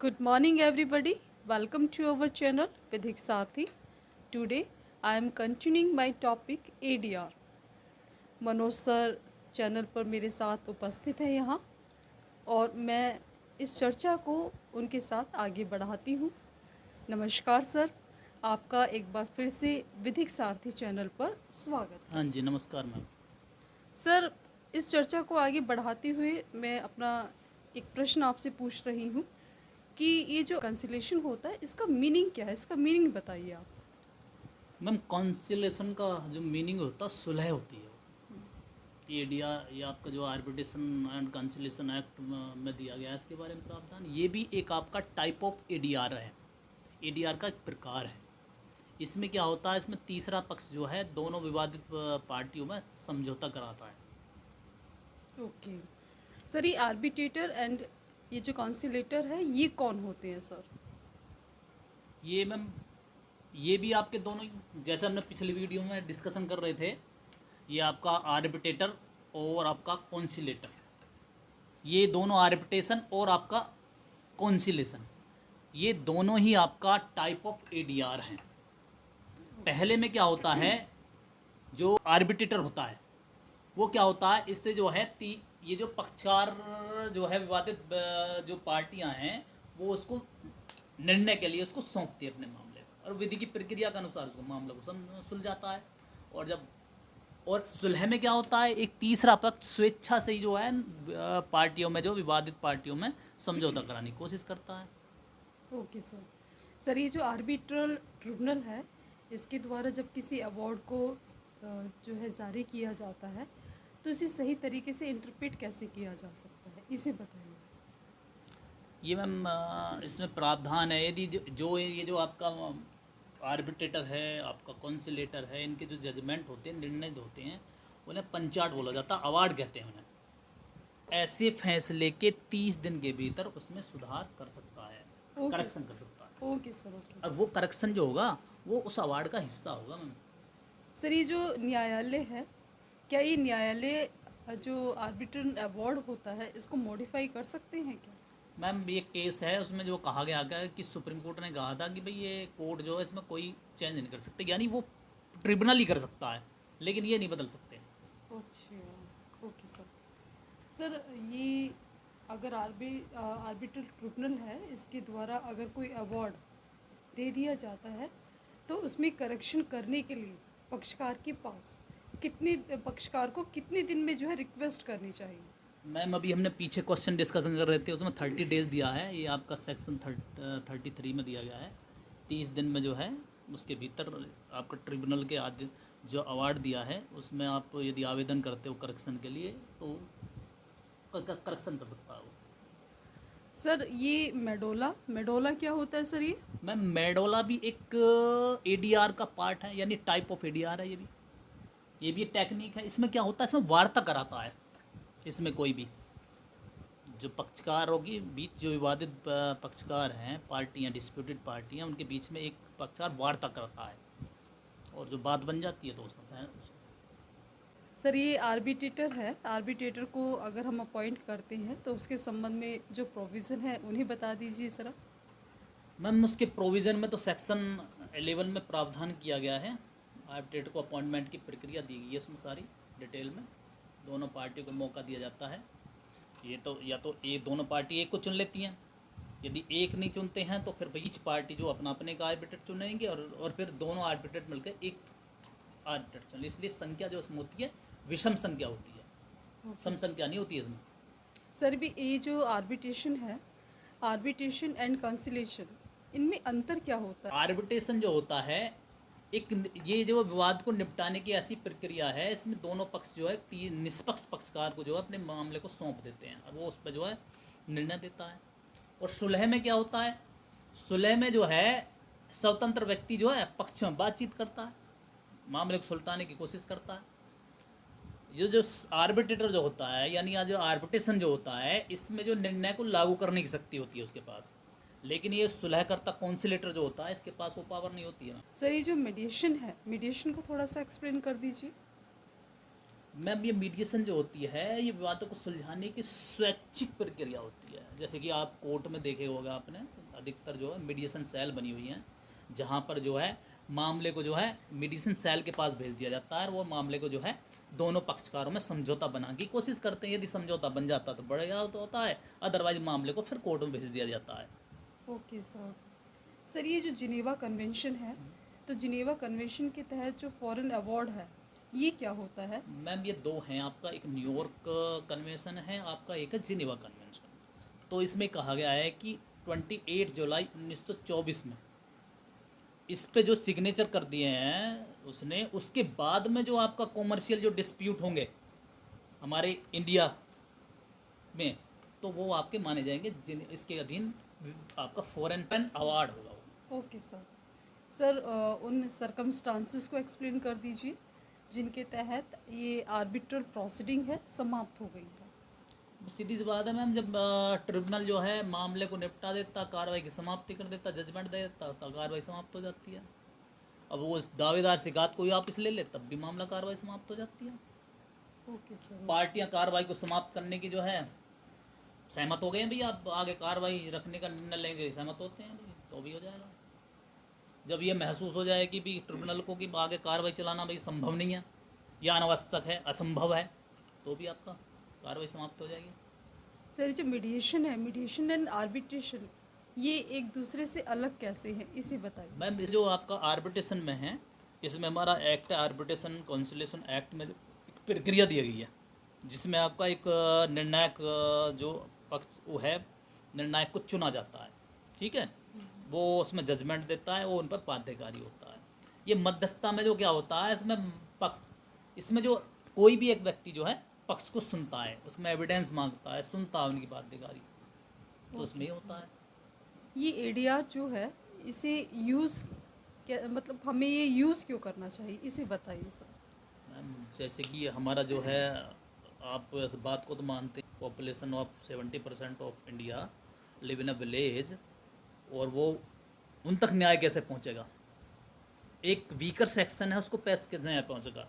Good morning, everybody. Welcome to our channel Vidhik Sathi. Today, I am continuing my topic ADR. Manoj sir channel पर मेरे साथ उपस्थित है यहाँ और मैं इस चर्चा को उनके साथ आगे बढ़ाती हूँ। नमस्कार सर, आपका एक बार फिर से विधिक सारथी चैनल पर स्वागत। हाँ जी, नमस्कार मैम। सर, इस चर्चा को आगे बढ़ाते हुए मैं अपना एक प्रश्न आपसे पूछ रही हूँ कि ये जो कंसिलेशन होता है इसका मीनिंग क्या है, इसका मीनिंग बताइए आप। मैम कॉन्सिलेशन का जो मीनिंग होता है सुलह होती है। एडीआर ये आपका जो आर्बिट्रेशन एंड कंसिलेशन एक्ट में दिया गया है इसके बारे में प्रावधान, ये भी एक आपका टाइप ऑफ एडीआर है। एडीआर का एक प्रकार है। इसमें क्या होता है, इसमें तीसरा पक्ष जो है दोनों विवादित पार्टियों में समझौता कराता है। ओके सर, ये आर्बिट्रेटर एंड ये जो कॉन्सिलेटर है ये कौन होते हैं सर? ये मैम ये भी आपके दोनों, जैसे हमने पिछली वीडियो में डिस्कशन कर रहे थे, ये आपका आर्बिट्रेटर और आपका कॉन्सिलेटर, ये दोनों आर्बिट्रेशन और आपका कॉन्सिलेशन, ये दोनों ही आपका टाइप ऑफ एडीआर हैं। पहले में क्या होता है, जो आर्बिट्रेटर होता है वो क्या होता है, इससे जो है ये जो पक्षकार जो है विवादित जो पार्टियां हैं वो उसको निर्णय के लिए उसको सौंपती है अपने मामले और विधि की प्रक्रिया के अनुसार उसको मामले को सुलझाता है। और सुलह में क्या होता है, एक तीसरा पक्ष स्वेच्छा से ही जो है पार्टियों में, जो विवादित पार्टियों में समझौता कराने की कोशिश करता है। Okay sir. सर, ये जो आर्बिट्रल ट्रिब्यूनल है इसके द्वारा जब किसी अवार्ड को जो है जारी किया जाता है तो इसे सही तरीके से इंटरप्रेट कैसे किया जा सकता है, इसे बताइए। ये मैम इसमें प्रावधान है, यदि ये जो आपका आर्बिट्रेटर है, आपका कॉन्सिलेटर है, इनके जो जजमेंट होते हैं, निर्णय होते हैं, उन्हें पंचाट बोला जाता है, अवार्ड कहते हैं उन्हें। ऐसे फैसले के 30 दिन के भीतर उसमें सुधार कर सकता है, करेक्शन कर सकता है। Okay sir, okay. और वो करेक्शन जो होगा वो उस अवार्ड का हिस्सा होगा मैम। सर, ये जो न्यायालय है, क्या ये न्यायालय जो आर्बिट्रल अवार्ड होता है इसको मॉडिफाई कर सकते हैं क्या? मैम ये केस है, उसमें जो कहा गया कि सुप्रीम कोर्ट ने कहा था कि भाई ये कोर्ट जो है इसमें कोई चेंज नहीं कर सकते, यानी वो ट्रिब्यूनल ही कर सकता है लेकिन ये नहीं बदल सकते। अच्छा, ओके सर। सर, ये अगर आर्बिट्रल ट्रिब्यूनल है इसके द्वारा अगर कोई अवार्ड दे दिया जाता है तो उसमें करेक्शन करने के लिए पक्षकार को कितने दिन में जो है रिक्वेस्ट करनी चाहिए? मैम अभी हमने पीछे क्वेश्चन डिस्कशन कर रहे थे, उसमें 30 डेज दिया है, ये आपका सेक्शन 33 में दिया गया है। 30 दिन में जो है उसके भीतर आपका ट्रिब्यूनल के आदि जो अवार्ड दिया है उसमें आप यदि आवेदन करते हो करेक्शन के लिए तो करेक्शन कर सकता है वो। सर, ये मेडोला क्या होता है सर? ये मैम मेडोला भी एक एडीआर का पार्ट है, यानी टाइप ऑफ एडीआर है। ये भी एक टेक्निक है। इसमें क्या होता है, इसमें वार्ता कराता है। इसमें कोई भी जो पक्षकारों के बीच, जो विवादित पक्षकार हैं, पार्टियां, डिस्प्यूटेड पार्टियां, उनके बीच में एक पक्षकार वार्ता करता है और जो बात बन जाती है तो उसमें सर, ये आर्बिट्रेटर है, आर्बिट्रेटर को अगर हम अपॉइंट करते हैं तो उसके संबंध में जो प्रोविज़न है उन्हें बता दीजिए सर। मैम उसके प्रोविज़न में तो सेक्शन 11 में प्रावधान किया गया है। आर्बिट्रेटर को अपॉइंटमेंट की प्रक्रिया दी गई है, उसमें सारी डिटेल में दोनों पार्टियों को मौका दिया जाता है। ये तो या तो ये दोनों पार्टी एक को चुन लेती हैं, यदि एक नहीं चुनते हैं तो फिर बीच पार्टी जो अपने का आर्बिट्रेटर चुनेंगे और फिर दोनों आर्बिट्रेटर मिलकर एक आर्बिट्रेटर चुन। इसलिए संख्या जो इसमें होती है विषम संख्या होती है, सम संख्या नहीं होती है इसमें। सर, भी ये जो आर्बिट्रेशन है, आर्बिट्रेशन एंड कंसिलेशन, इनमें अंतर क्या होता है? आर्बिट्रेशन जो होता है एक, ये जो विवाद को निपटाने की ऐसी प्रक्रिया है, इसमें दोनों पक्ष जो है निष्पक्ष पक्षकार को जो है अपने मामले को सौंप देते हैं और वो उस पर जो है निर्णय देता है। और सुलह में क्या होता है, सुलह में जो है स्वतंत्र व्यक्ति जो है पक्ष में बातचीत करता है, मामले को सुलझाने की कोशिश करता है। ये जो आर्बिट्रेटर जो होता है, यानी जो आर्बिट्रेशन जो होता है, इसमें जो निर्णय को लागू करने की शक्ति होती है उसके पास, लेकिन ये सुलहकर्ता कॉन्सिलेटर जो होता है इसके पास वो पावर नहीं होती है। सर, ये जो मीडिएशन है, मीडिएशन को थोड़ा सा एक्सप्लेन कर दीजिए। मैम ये मीडिएशन जो होती है ये विवादों को सुलझाने की स्वैच्छिक प्रक्रिया होती है। जैसे कि आप कोर्ट में देखे होगा आपने, अधिकतर जो है मीडिएशन सेल बनी हुई हैं, जहाँ पर जो है मामले को जो है मीडिएशन सेल के पास भेज दिया जाता है और वो मामले को जो है दोनों पक्षकारों में समझौता बनाने की कोशिश करते हैं। यदि समझौता बन जाता तो बढ़िया तो होता है, अदरवाइज मामले को फिर कोर्ट में भेज दिया जाता है। Okay sir. सर ये जो जिनेवा कन्वेंशन है, तो जिनेवा कन्वेंशन के तहत जो फॉरेन अवार्ड है ये क्या होता है? मैम ये दो हैं आपका, एक न्यूयॉर्क कन्वेंशन है आपका, एक है जिनेवा कन्वेंशन। तो इसमें कहा गया है कि 28 जुलाई 1924 में इस पे जो सिग्नेचर कर दिए हैं उसने, उसके बाद में जो आपका कॉमर्शियल जो डिस्प्यूट होंगे हमारे इंडिया में, तो वो आपके माने जाएंगे, जिन इसके अधीन आपका फॉरेन पेन अवार्ड होगा वो। Okay sir. सर उन सर्कमस्टांसिस को एक्सप्लेन कर दीजिए जिनके तहत ये आर्बिट्रल प्रोसीडिंग है समाप्त हो गई है। सीधी सी बात है मैम, जब ट्रिब्यूनल जो है मामले को निपटा देता, कार्रवाई की समाप्ति कर देता, जजमेंट दे देता, तो कार्रवाई समाप्त हो जाती है। अब वो दावेदार शिकायत कोई वापस ले ले तब भी मामला कार्रवाई समाप्त हो जाती है। Okay sir. पार्टियां कार्रवाई को समाप्त करने की जो है सहमत हो गए हैं, भैया आप आगे कार्रवाई रखने का निर्णय लेंगे, सहमत होते हैं भाई, तो भी हो जाएगा। जब ये महसूस हो जाए कि भी ट्रिब्यूनल को कि आगे कार्रवाई चलाना भाई संभव नहीं है या अनावश्यक है, असंभव है, तो भी आपका कार्रवाई समाप्त हो जाएगी। सर जो मीडिएशन है, मीडिएशन एंड आर्बिट्रेशन, ये एक दूसरे से अलग कैसे हैं इसे बताइए। मैम जो आपका आर्बिट्रेशन में है, इसमें हमारा एक्ट है आर्बिट्रेशन कॉन्सिलेशन एक्ट में एक प्रक्रिया दी गई है, जिसमें आपका एक निर्णायक जो पक्ष वो है, निर्णायक को चुना जाता है, ठीक है, वो उसमें जजमेंट देता है, वो उन पर बाध्यकारी होता है। ये मध्यस्थता में जो क्या होता है, इसमें जो कोई भी एक व्यक्ति जो है पक्ष को सुनता है, उसमें एविडेंस मांगता है, सुनता है उनकी बाध्यकारी, तो उसमें ही होता है। ये एडीआर जो है इसे यूज़ क्या, मतलब हमें ये यूज़ क्यों करना चाहिए इसे बताइए सर। मैम जैसे कि हमारा जो है, आप इस बात को तो मानते हैं, population of 70% of India live in a village, और वो उन तक न्याय कैसे पहुंचेगा, एक वीकर सेक्शन है उसको कैसे न्याय पहुंचेगा,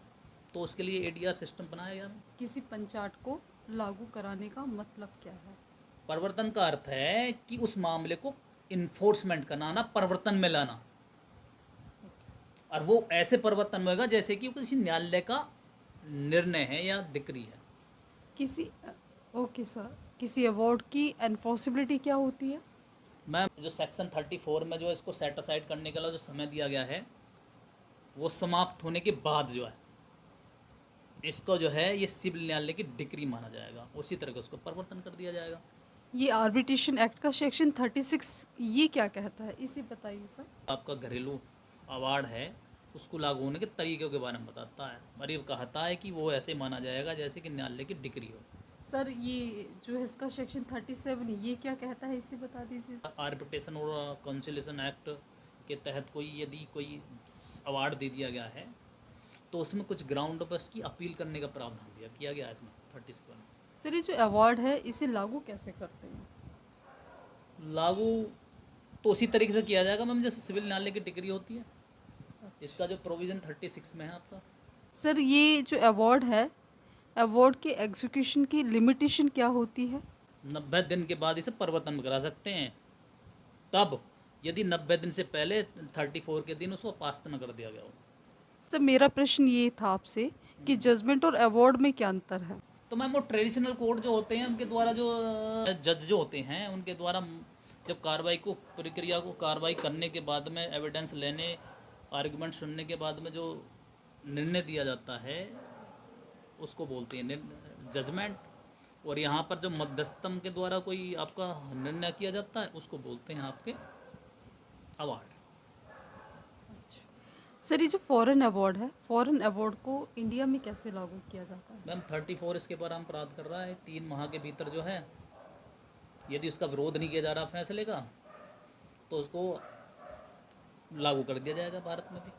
तो उसके लिए एडीआर सिस्टम बनाया गया। किसी पंचायत को लागू कराने का मतलब क्या है? परिवर्तन का अर्थ है कि उस मामले को इन्फोर्समेंट करना, ना परिवर्तन में लाना, और वो ऐसे परिवर्तन में होगा जैसे कि किसी न्यायालय का निर्णय है या डिक्री है। किसी ओके सर, किसी अवार्ड की एनफोर्सिबिलिटी क्या होती है? मैम जो सेक्शन 34 में जो इसको सेट असाइड करने के लिए जो समय दिया गया है, वो समाप्त होने के बाद जो है इसको जो है ये सिविल न्यायालय की डिक्री माना जाएगा, उसी तरह का उसको परिवर्तन कर दिया जाएगा। ये आर्बिट्रेशन एक्ट का सेक्शन 36 ये क्या कहता है इसे बताइए सर। आपका घरेलू अवार्ड है, उसको लागू होने के तरीक़ों के बारे में बताता है, और ये कहता है कि वो ऐसे माना जाएगा जैसे कि न्यायालय की डिक्री हो। सर ये जो है इसका सेक्शन 37 ये क्या कहता है इसे बता दीजिए। आर्बिट्रेशन और कॉन्सिलेशन एक्ट के तहत कोई यदि कोई अवार्ड दे दिया गया है तो उसमें कुछ ग्राउंड पर उसकी अपील करने का प्रावधान किया गया है इसमें 37 में। सर ये जो अवार्ड है इसे लागू कैसे करते हैं? लागू तो उसी तरीके से किया जाएगा मैम जैसे सिविल न्यायालय की डिग्री होती है, इसका जो प्रोविज़न 36 में है आपका। सर ये जो अवार्ड है, अवार्ड के एग्जीक्यूशन की लिमिटेशन क्या होती है? 90 दिन के बाद इसे परिवर्तन करा सकते हैं, तब यदि 90 दिन से पहले 34 के दिन उसको पास न कर दिया गया हो। सर मेरा प्रश्न ये था आपसे कि जजमेंट और अवार्ड में क्या अंतर है? तो मैम वो ट्रेडिशनल कोर्ट जो होते हैं उनके द्वारा जो जज जो होते हैं उनके द्वारा जब कार्रवाई को प्रक्रिया को कार्रवाई करने के बाद में एविडेंस लेने, आर्गुमेंट सुनने के बाद में जो निर्णय दिया जाता है उसको बोलते हैं जजमेंट, और यहाँ पर जो मध्यस्थम के द्वारा कोई आपका निर्णय किया जाता है उसको बोलते हैं आपके अवार्ड। सर ये जो फॉरेन अवार्ड है, फॉरेन अवार्ड को इंडिया में कैसे लागू किया जाता है? मैम 34 इसके बारे में अपराध कर रहा है, 3 माह के भीतर जो है यदि उसका विरोध नहीं किया जा रहा फैसले का तो उसको लागू कर दिया जाएगा भारत में भी।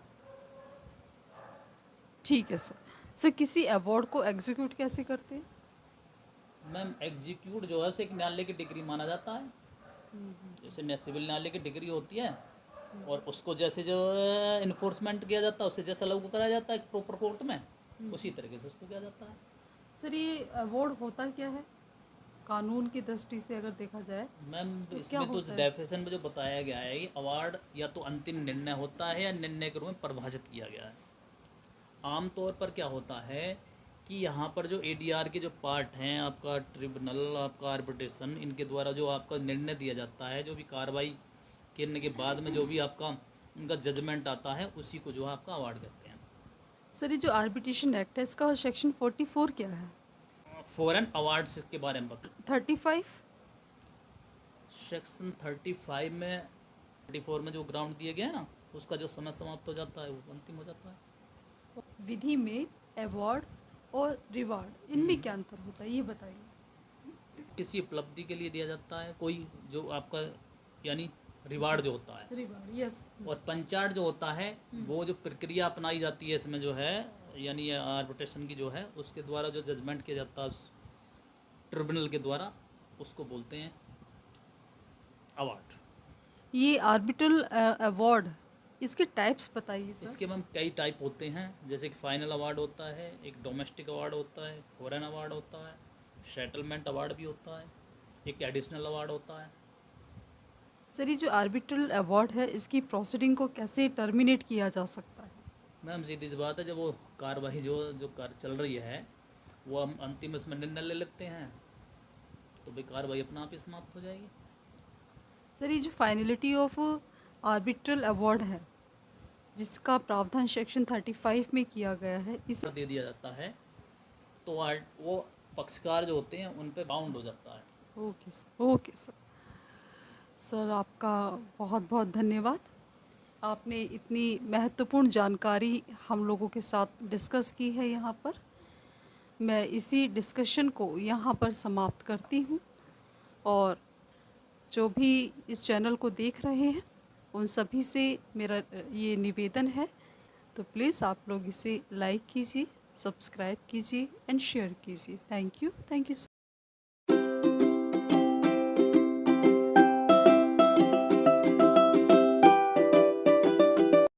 ठीक है सर। सर किसी अवार्ड को एग्जीक्यूट कैसे करते हैं? मैम एग्जीक्यूट जो है उसे एक न्यायालय की डिग्री माना जाता है, जैसे सिविल न्यायालय की डिग्री होती है, और उसको जैसे जो इन्फोर्समेंट किया जाता है उससे जैसा लागू कराया जाता है प्रॉपर कोर्ट में, उसी तरीके से उसको किया जाता है। सर ये अवार्ड होता क्या है कानून की दृष्टि से अगर देखा जाए? मैम तो तो क्या इसमें तो होता है? डेफिनेशन में जो बताया गया है, ये अवार्ड या तो अंतिम निर्णय होता है या निर्णय के रूप में परिभाषित किया गया है। आमतौर पर क्या होता है कि यहाँ पर जो एडीआर के जो पार्ट हैं, आपका ट्रिब्यूनल, आपका आर्बिट्रेशन, इनके द्वारा जो आपका निर्णय दिया जाता है, जो भी कार्रवाई करने के बाद में जो भी आपका उनका जजमेंट आता है, उसी को जो है आपका अवार्ड कहते हैं। सर ये जो आर्बिट्रेशन एक्ट है इसका सेक्शन 44 क्या है? फॉरेन अवार्ड्स के बारे में बता 35? सेक्शन 35 में 34 में जो ग्राउंड दिए गए हैं ना, उसका जो समय समाप्त हो जाता है वो अंतिम हो जाता है। विधि में अवार्ड और रिवार्ड इनमें क्या अंतर होता है ये बताइए। किसी उपलब्धि के लिए दिया जाता है कोई जो आपका, यानी रिवार्ड जो होता है। Reward, yes. और पंचाट जो होता है वो जो प्रक्रिया अपनाई जाती है इसमें जो है, यानी आर्बिट्रेशन की जो है, उसके द्वारा जो जजमेंट किया जाता है ट्रिब्यूनल के द्वारा, उसको बोलते हैं अवार्ड। ये आर्बिट्रल अवार्ड इसके टाइप्स बताइए सर। इसके मैम कई टाइप होते हैं, जैसे कि फाइनल अवार्ड होता है, एक डोमेस्टिक अवार्ड होता है, फॉरेन अवार्ड होता है, सेटलमेंट अवार्ड भी होता है, एक एडिशनल अवार्ड होता है। सर ये जो आर्बिट्रल अवार्ड है इसकी प्रोसीडिंग को कैसे टर्मिनेट किया जा सकता है? मैम सीधी सी बात है, जब वो कार्रवाई जो जो कार्य चल रही है वो हम अंतिम उसमें निर्णय ले लेते हैं, तो भाई कार्रवाई अपना आप ही समाप्त हो जाएगी। सर ये जो फाइनलिटी ऑफ आर्बिट्रल अवार्ड है जिसका प्रावधान सेक्शन 35 में किया गया है इस दे दिया जाता है तो वो पक्षकार जो होते हैं उन पे बाउंड हो जाता है। Okay sir, okay sir. Sir आपका बहुत बहुत धन्यवाद। आपने इतनी महत्वपूर्ण जानकारी हम लोगों के साथ डिस्कस की है यहाँ पर। मैं इसी डिस्कशन को यहाँ पर समाप्त करती हूँ और जो भी इस चैनल को देख रहे हैं उन सभी से मेरा ये निवेदन है, तो प्लीज़ आप लोग इसे लाइक कीजिए, सब्सक्राइब कीजिए एंड शेयर कीजिए। Thank you so